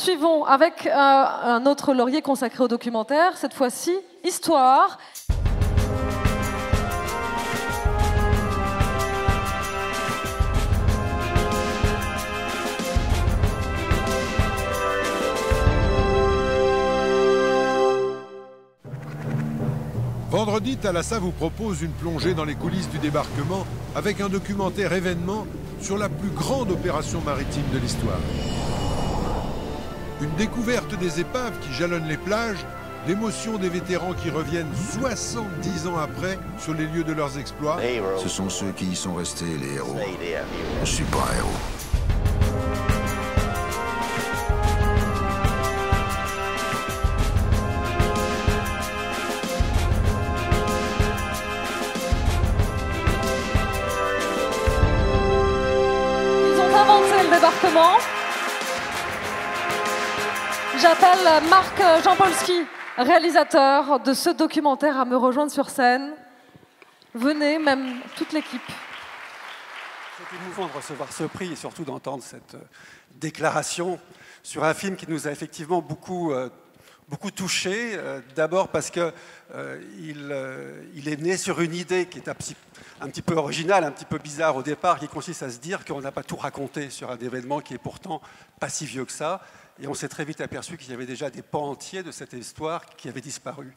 poursuivons avec un autre laurier consacré au documentaire, cette fois-ci, Histoire. Vendredi, Thalassa vous propose une plongée dans les coulisses du débarquement avec un documentaire événement sur la plus grande opération maritime de l'histoire. Une découverte des épaves qui jalonnent les plages, l'émotion des vétérans qui reviennent 70 ans après sur les lieux de leurs exploits. Ce sont ceux qui y sont restés, les héros. Je suis pas un héros. Débarquement. J'appelle Marc Jampolski, réalisateur de ce documentaire, à me rejoindre sur scène. Venez, même toute l'équipe. C'est émouvant de recevoir ce prix et surtout d'entendre cette déclaration sur un film qui nous a effectivement beaucoup touchés. D'abord parce qu'il est né sur une idée qui est un petit peu originale, un petit peu bizarre au départ, qui consiste à se dire qu'on n'a pas tout raconté sur un événement qui est pourtant pas si vieux que ça. Et on s'est très vite aperçu qu'il y avait déjà des pans entiers de cette histoire qui avaient disparu.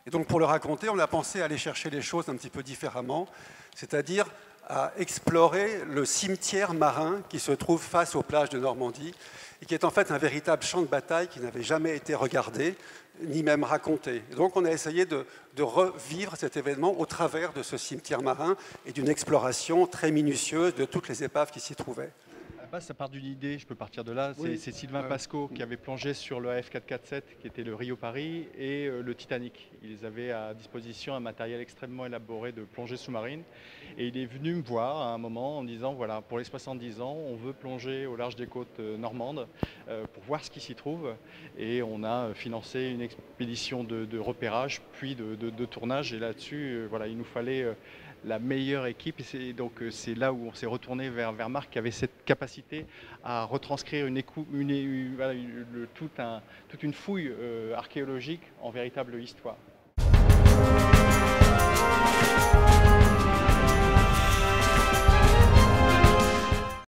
Et donc pour le raconter, on a pensé à aller chercher les choses un petit peu différemment, c'est-à-dire à explorer le cimetière marin qui se trouve face aux plages de Normandie et qui est en fait un véritable champ de bataille qui n'avait jamais été regardé, ni même raconté. Et donc on a essayé de revivre cet événement au travers de ce cimetière marin et d'une exploration très minutieuse de toutes les épaves qui s'y trouvaient. À la base, ça part d'une idée, je peux partir de là. Oui. C'est Sylvain Pascaud qui avait plongé sur le AF447, qui était le Rio-Paris, et le Titanic. Ils avaient à disposition un matériel extrêmement élaboré de plongée sous-marine. Et il est venu me voir à un moment en me disant, voilà, pour les 70 ans, on veut plonger au large des côtes normandes pour voir ce qui s'y trouve. Et on a financé une expédition de repérage, puis de tournage. Et là-dessus, voilà, il nous fallait la meilleure équipe. Et donc c'est là où on s'est retourné vers Marc, qui avait cette capacité à retranscrire toute une fouille archéologique en véritable histoire.